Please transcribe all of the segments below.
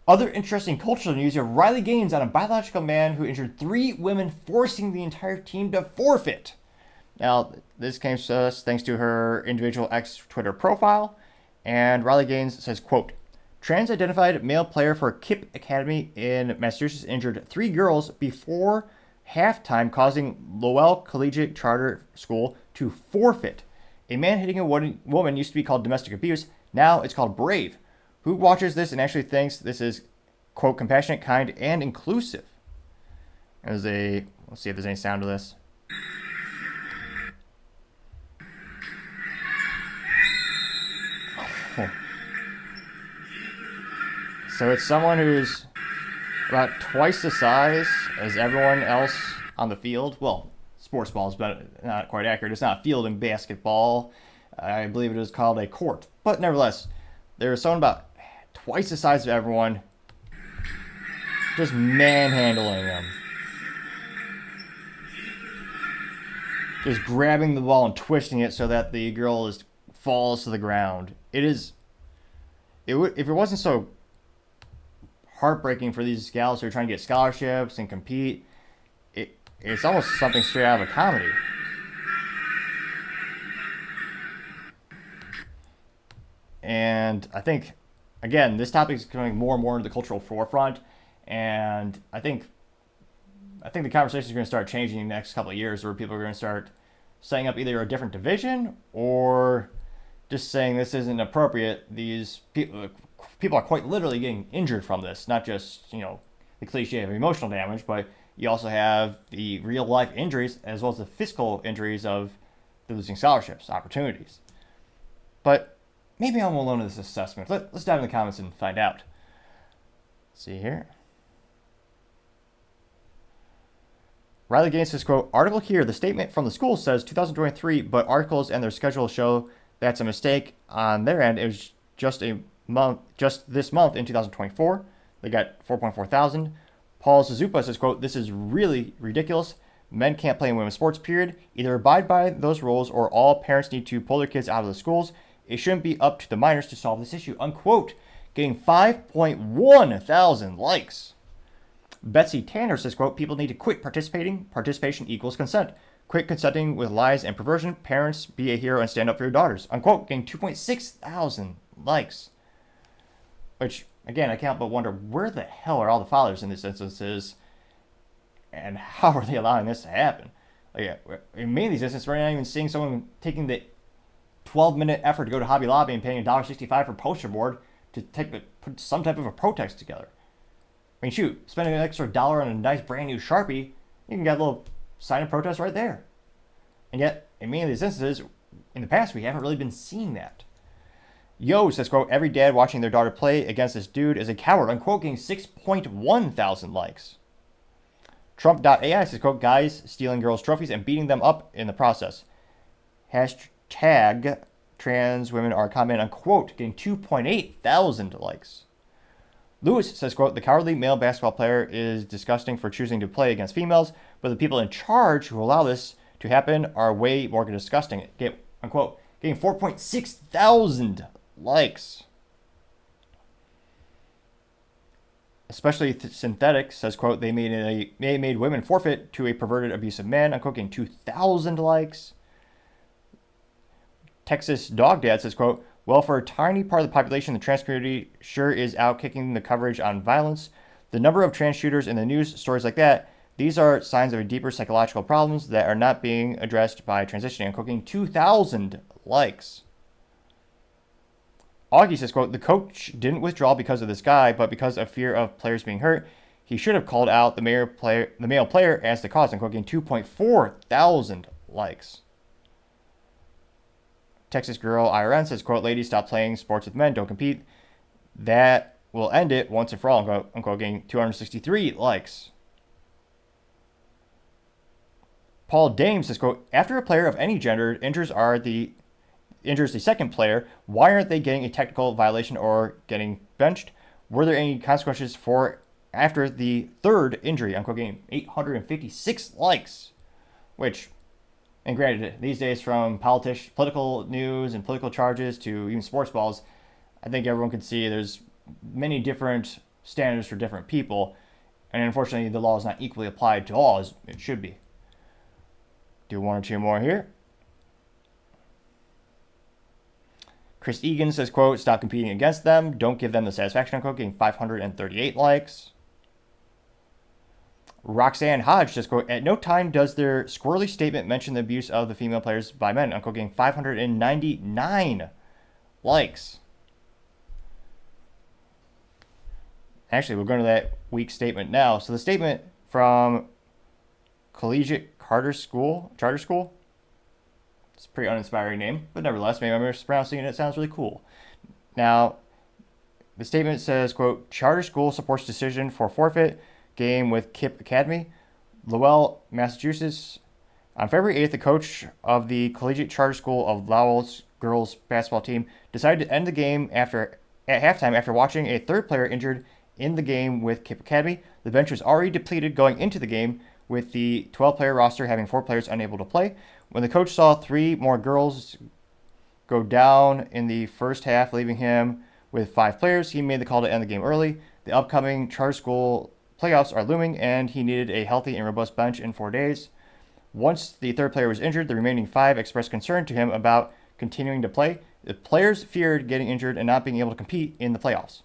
Other interesting cultural news, you have Riley Gaines on a biological man who injured 3 women, forcing the entire team to forfeit. Now, this came to us thanks to her individual X Twitter profile, and Riley Gaines says, quote, trans-identified male player for KIPP Academy in Massachusetts injured 3 girls before halftime, causing Lowell Collegiate Charter School to forfeit. A man hitting a woman used to be called domestic abuse. Now it's called brave. Who watches this and actually thinks this is, quote, compassionate, kind, and inclusive? Let's see if there's any sound to this. So it's someone who's about twice the size as everyone else on the field. Well, sports ball is not quite accurate. It's not a field in basketball. I believe it is called a court. But nevertheless, there's someone about twice the size of everyone just manhandling them. Just grabbing the ball and twisting it so that the girl falls to the ground. If it wasn't so heartbreaking for these gals who are trying to get scholarships and compete, it's almost something straight out of a comedy. And I think, again, this topic is coming more and more into the cultural forefront, and I think the conversation is going to start changing in the next couple of years, where people are going to start setting up either a different division or just saying this isn't appropriate. These people are quite literally getting injured from this, not just, the cliche of emotional damage, but you also have the real life injuries as well as the physical injuries of the losing scholarships, opportunities. But maybe I'm alone in this assessment. Let's dive in the comments and find out. Let's see here. Riley Gaines says, quote, article here, the statement from the school says 2023, but articles and their schedule show that's a mistake on their end. It was just this month in 2024. They got 4.4 thousand. Paul Suzupa says, quote, this is really ridiculous. Men can't play in women's sports, period. Either abide by those rules or all parents need to pull their kids out of the schools. It shouldn't be up to the minors to solve this issue, unquote. Getting 5.1 thousand likes. Betsy Tanner says, quote, people need to quit participating. Participation equals consent. Quit consenting with lies and perversion. Parents, be a hero and stand up for your daughters, unquote. Getting 2.6 thousand likes. Which, again, I can't but wonder, where the hell are all the fathers in these instances, and how are they allowing this to happen? In many of these instances, we're not even seeing someone taking the 12-minute effort to go to Hobby Lobby and paying $1.65 for poster board to put some type of a protest together. I mean, shoot, spending an extra $1 on a nice brand new Sharpie, you can get a little sign of protest right there. And yet, in many of these instances, in the past, we haven't really been seeing that. Yo says, quote, every dad watching their daughter play against this dude is a coward, unquote, getting 6.1 thousand likes. Trump.ai says, quote, guys stealing girls' trophies and beating them up in the process. Hashtag trans women are common, unquote, getting 2.8 thousand likes. Lewis says, quote, the cowardly male basketball player is disgusting for choosing to play against females, but the people in charge who allow this to happen are way more disgusting, unquote, getting 4.6 thousand likes. Especially Synthetic says, quote, they made women forfeit to a perverted, abusive man, unquote, getting 2,000 likes. Texas Dog Dad says, quote, well, for a tiny part of the population, the trans community sure is out kicking the coverage on violence. The number of trans shooters in the news, stories like that, these are signs of deeper psychological problems that are not being addressed by transitioning and cooking 2,000 likes. Augie says, quote, the coach didn't withdraw because of this guy, but because of fear of players being hurt. He should have called out the male player as the cause, and cooking 2.4 thousand likes. Texas Girl IRN says, quote, ladies, stop playing sports with men, don't compete. That will end it once and for all, unquote, getting 263 likes. Paul Dame says, quote, after a player of any gender injures the second player, why aren't they getting a technical violation or getting benched? Were there any consequences for after the third injury? Unquote, getting 856 likes, which, and granted, these days, from political news and political charges to even sports balls, I think everyone can see there's many different standards for different people, and unfortunately the law is not equally applied to all as it should be. Do one or two more here. Chris Egan says, quote, stop competing against them. Don't give them the satisfaction, unquote, getting 538 likes. Roxanne Hodge says, quote, at no time does their squirrely statement mention the abuse of the female players by men, unquote, getting 599 likes. Actually, we're going to that weak statement now. So the statement from Collegiate Charter School. It's a pretty uninspiring name, but nevertheless, maybe I'm mispronouncing it. It sounds really cool. Now, the statement says, quote, charter school supports decision for forfeit game with Kip Academy, Lowell, Massachusetts. On February 8th, the coach of the Collegiate Charter School of Lowell's girls basketball team decided to end the game at halftime after watching a third player injured in the game with Kip Academy. The bench was already depleted going into the game, with the 12-player roster having 4 players unable to play. When the coach saw 3 more girls go down in the first half, leaving him with 5 players, he made the call to end the game early. The upcoming charter school playoffs are looming, and he needed a healthy and robust bench in 4 days. Once the third player was injured, the remaining 5 expressed concern to him about continuing to play. The players feared getting injured and not being able to compete in the playoffs.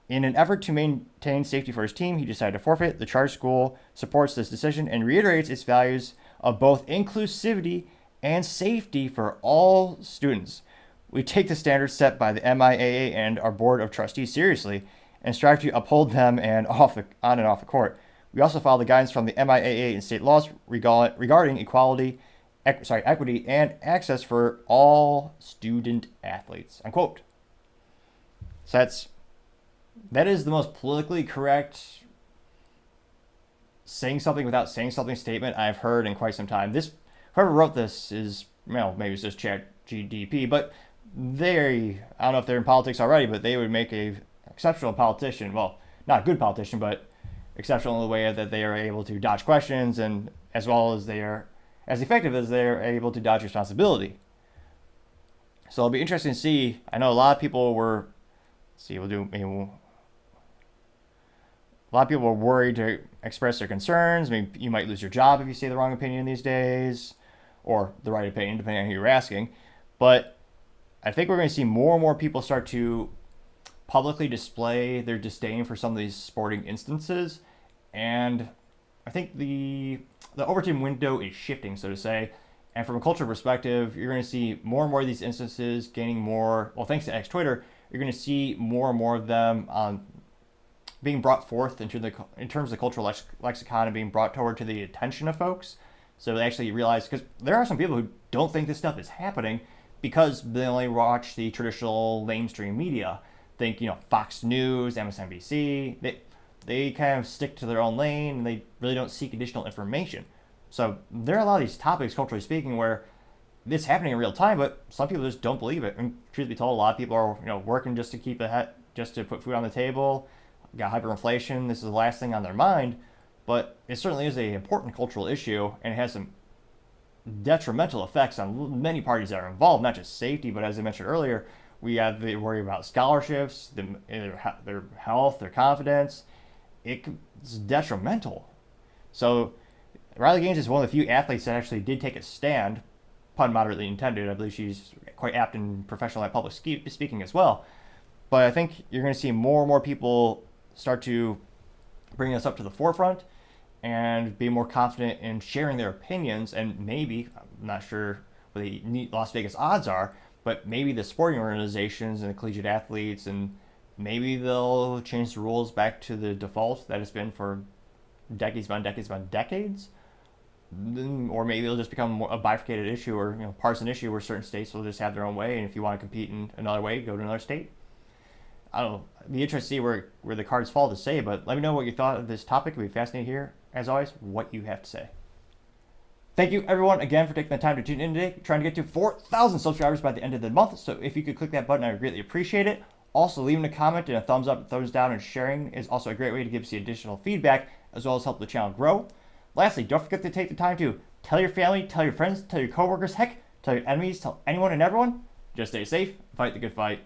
In an effort to maintain safety for his team, he decided to forfeit. The charter school supports this decision and reiterates its values of both inclusivity and safety for all students. We take the standards set by the MIAA and our board of trustees seriously and strive to uphold them and on and off the court. We also follow the guidance from the MIAA and state laws regarding equity, and access for all student athletes. Unquote. So that is the most politically correct saying something without saying something statement I've heard in quite some time. Whoever wrote this is, well, maybe it's just ChatGPT, but I don't know if they're in politics already, but they would make a exceptional politician. Well, not a good politician, but exceptional in the way that they are able to dodge questions, and as well as they are as effective as they're able to dodge responsibility. So it'll be interesting to see. I know a lot of people were worried to express their concerns. I mean, you might lose your job if you say the wrong opinion these days, or the right opinion, depending on who you're asking. But I think we're going to see more and more people start to publicly display their disdain for some of these sporting instances. And I think the Overton window is shifting, so to say. And from a cultural perspective, you're going to see more and more of these instances gaining more, well, thanks to X Twitter, you're going to see more and more of them being brought forth in terms of the cultural lexicon and being brought toward to the attention of folks. So they actually realize, because there are some people who don't think this stuff is happening because they only watch the traditional mainstream media. Think, Fox News, MSNBC. They kind of stick to their own lane and they really don't seek additional information. So there are a lot of these topics, culturally speaking, where it's happening in real time, but some people just don't believe it. And truth be told, a lot of people are working just to put food on the table. Got hyperinflation. This is the last thing on their mind, but it certainly is an important cultural issue, and it has some detrimental effects on many parties that are involved, not just safety, but as I mentioned earlier, we have the worry about scholarships, their health, their confidence. It's detrimental. So Riley Gaines is one of the few athletes that actually did take a stand, pun moderately intended. I believe she's quite apt and professional at public speaking as well. But I think you're going to see more and more people start to bring this up to the forefront and be more confident in sharing their opinions. And maybe, I'm not sure what the Las Vegas odds are, but maybe the sporting organizations and the collegiate athletes, and maybe they'll change the rules back to the default that it's been for decades upon decades. Or maybe it'll just become a bifurcated issue, or partisan issue, where certain states will just have their own way, and if you want to compete in another way, go to another state. I don't know. It'd be interesting to see where the cards fall to say, but let me know what you thought of this topic. It'd be fascinating to hear, as always, what you have to say. Thank you, everyone, again, for taking the time to tune in today. We're trying to get to 4,000 subscribers by the end of the month, so if you could click that button, I would greatly appreciate it. Also, leaving a comment and a thumbs up, thumbs down, and sharing is also a great way to give us the additional feedback, as well as help the channel grow. Lastly, don't forget to take the time to tell your family, tell your friends, tell your coworkers, heck, tell your enemies, tell anyone and everyone. Just stay safe, fight the good fight,